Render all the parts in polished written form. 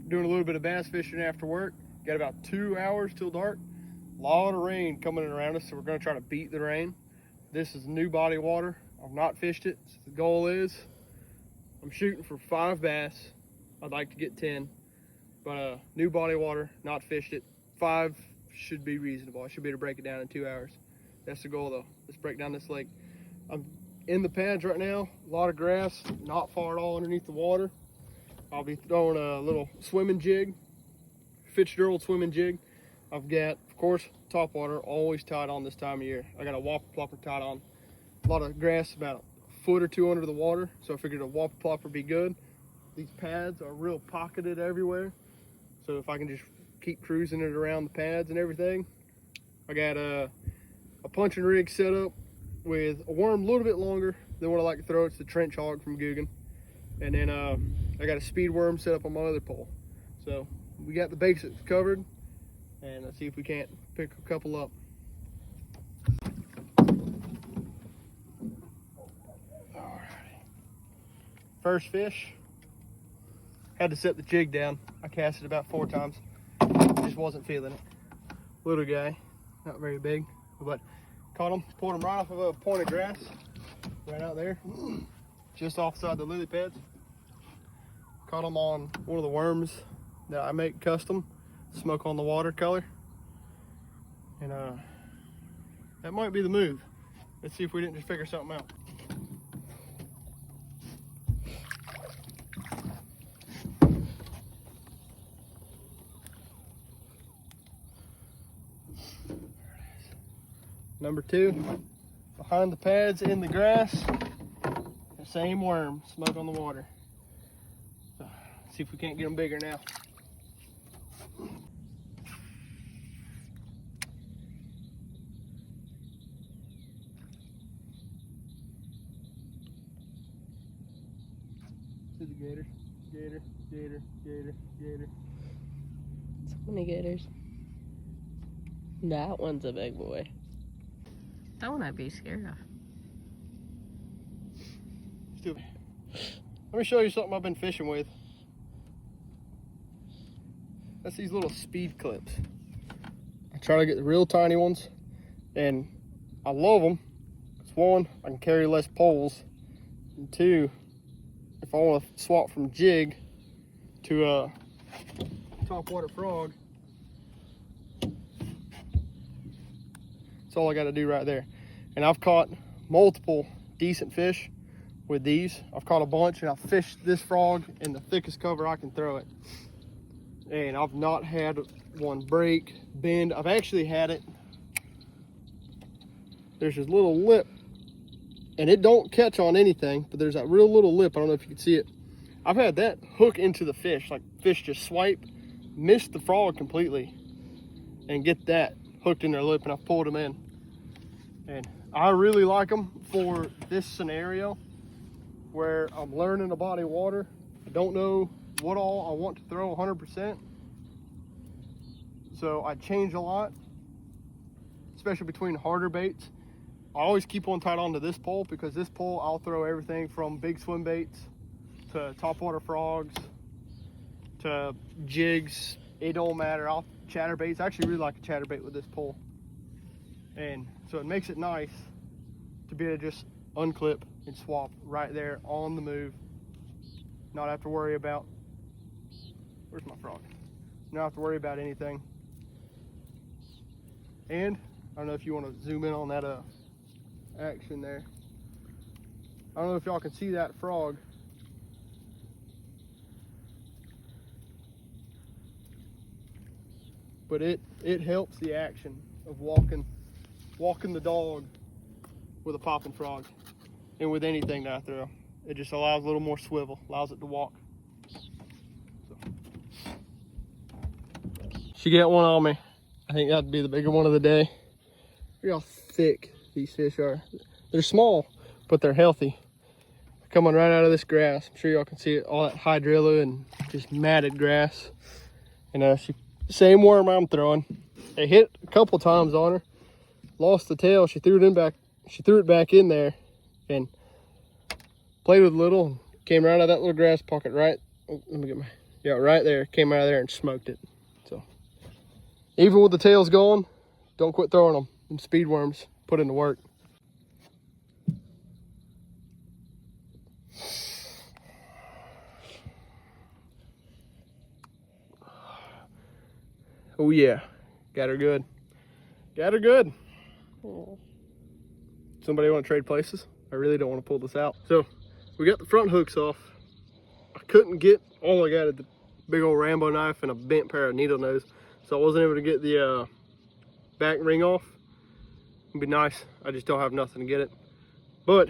doing a little bit of bass fishing after work. Got about 2 hours till dark. A lot of rain coming in around us, so we're gonna try to beat the rain. This is new body of water. I've not fished it. So the goal is I'm shooting for 5 bass. I'd like to get 10, but new body of water, not fished it. 5 should be reasonable. I should be able to break it down in 2 hours. That's the goal though. Let's break down this lake. I'm in the pads right now. A lot of grass, not far at all underneath the water. I'll be throwing a little swimming jig, Fitzgerald swimming jig. I've got, of course, top water always tied on this time of year. I got a whopper plopper tied on. A lot of grass about a foot or 2 under the water, so I figured a whopper plopper would be good. These pads are real pocketed everywhere, so if I can just keep cruising it around the pads and everything. I got a punching rig set up with a worm a little bit longer than what I like to throw. It's the Trench Hog from Googan. And then I got a speed worm set up on my other pole. So we got the basics covered, and let's see if we can't pick a couple up. Alrighty. First fish. Had to set the jig down. I cast it about 4 times. Just wasn't feeling it. Little guy, not very big, but caught him, pulled him right off of a point of grass, right out there, just offside the lily pads. Caught him on one of the worms that I make custom, smoke on the water color. And that might be the move. Let's see if we didn't just figure something out. Number 2, behind the pads in the grass, the same worm, smoke on the water. So, see if we can't get them bigger now. See the gator, gator, gator, gator, gator. So many gators. That one's a big boy. That one I'd be scared of. Let me show you something I've been fishing with. That's these little speed clips. I try to get the real tiny ones, and I love them. It's 1, I can carry less poles, and 2, if I want to swap from jig to a topwater frog, that's all I got to do right there. And I've caught multiple decent fish with these. I've caught a bunch, and I've fished this frog in the thickest cover I can throw it. And I've not had one break, bend. I've actually had it. There's this little lip, and it don't catch on anything, but there's that real little lip. I don't know if you can see it. I've had that hook into the fish, like fish just swipe, miss the frog completely, and get that hooked in their lip, and I've pulled them in. And I really like them for this scenario where I'm learning a body of water. I don't know what all I want to throw 100%. So I change a lot, especially between harder baits. I always keep one tied onto this pole, because this pole I'll throw everything from big swim baits to topwater frogs to jigs. It don't matter. I'll chatterbaits. I actually really like a chatterbait with this pole. And so it makes it nice to be able to just unclip and swap right there on the move. Not have to worry about, where's my frog? Not have to worry about anything. And I don't know if you want to zoom in on that action there. I don't know if y'all can see that frog. But it helps the action of walking the dog with a popping frog, and with anything that I throw. It just allows a little more swivel, allows it to walk. So. She got one on me. I think that'd be the bigger one of the day. Look how thick these fish are. They're small, but they're healthy. They're coming right out of this grass. I'm sure y'all can see it, all that hydrilla and just matted grass. And same worm I'm throwing. It hit a couple times on her. Lost the tail. She threw it back in there and played with a little. Came right out of that little grass pocket right. Oh, let me get my. Yeah, right there. Came out of there and smoked it. So even with the tails going, don't quit throwing them. Them speed worms put into work. Oh yeah, got her good. Got her good. Somebody want to trade places? I really don't want to pull this out. So we got the front hooks off. I couldn't get, all I got is the big old Rambo knife and a bent pair of needle nose. So I wasn't able to get the back ring off. It'd be nice. I just don't have nothing to get it. But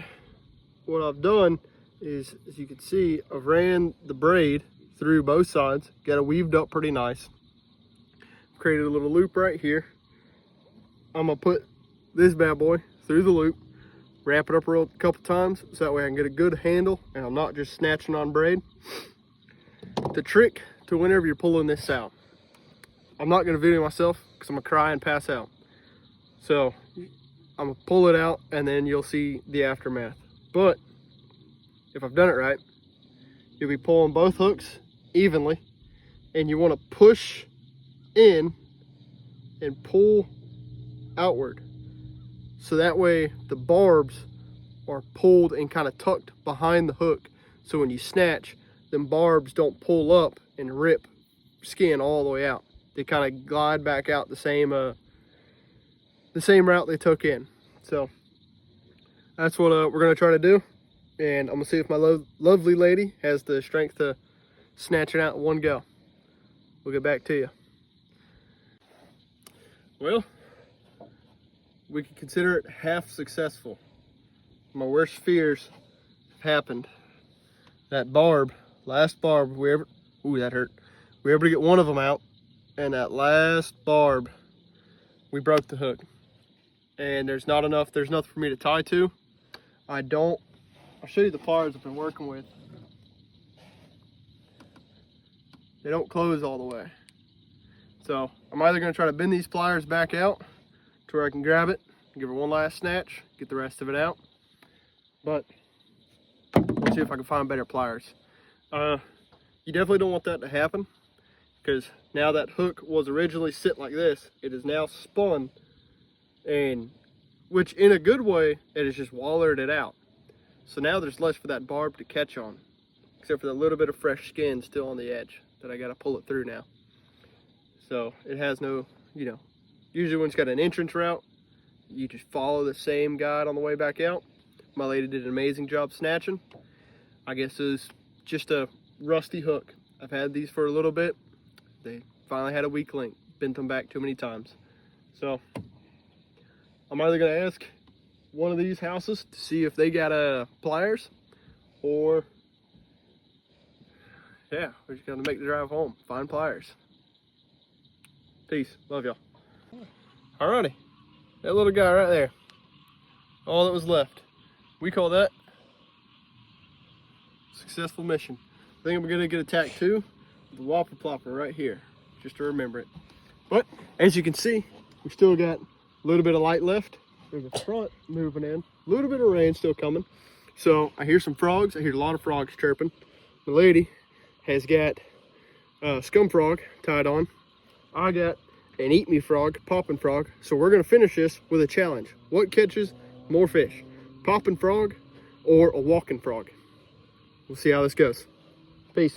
what I've done is, as you can see, I've ran the braid through both sides, got it weaved up pretty nice. Created a little loop right here. I'm gonna put this bad boy through the loop, wrap it up a couple times so that way I can get a good handle and I'm not just snatching on braid. The trick to whenever you're pulling this out, I'm not gonna video myself because I'm gonna cry and pass out. So I'm gonna pull it out and then you'll see the aftermath. But if I've done it right, you'll be pulling both hooks evenly and you wanna push in and pull outward. So that way the barbs are pulled and kind of tucked behind the hook. So when you snatch, them barbs don't pull up and rip skin all the way out. They kind of glide back out the same route they took in. So that's what we're gonna try to do. And I'm gonna see if my lovely lady has the strength to snatch it out in one go. We'll get back to you. Well, we can consider it half successful. My worst fears have happened. That barb, last barb, ooh, that hurt. We were able to get one of them out, and that last barb, we broke the hook. And there's nothing for me to tie to. I'll show you the pliers I've been working with. They don't close all the way. So I'm either gonna try to bend these pliers back out to where I can grab it, give her one last snatch, get the rest of it out. But let's see if I can find better pliers. You definitely don't want that to happen because now that hook was originally sit like this, it is now spun, and which in a good way, it has just wallered it out. So now there's less for that barb to catch on, except for the little bit of fresh skin still on the edge that I gotta pull it through now. So it has no, usually when it's got an entrance route, you just follow the same guide on the way back out. My lady did an amazing job snatching. I guess it was just a rusty hook. I've had these for a little bit. They finally had a weak link. Bent them back too many times. So I'm either gonna ask one of these houses to see if they got pliers, or yeah, we're just gonna make the drive home, find pliers. Peace, love y'all. Alrighty, that little guy right there, all that was left. We call that successful mission. I think I'm gonna get a tattoo of the Whopper Plopper right here, just to remember it. But as you can see, we still got a little bit of light left. There's a front moving in, a little bit of rain still coming. So I hear some frogs. I hear a lot of frogs chirping. The lady has got a scum frog tied on. I got an eat me frog, popping frog. So we're gonna finish this with a challenge. What catches more fish? Popping frog or a walking frog? We'll see how this goes. Peace.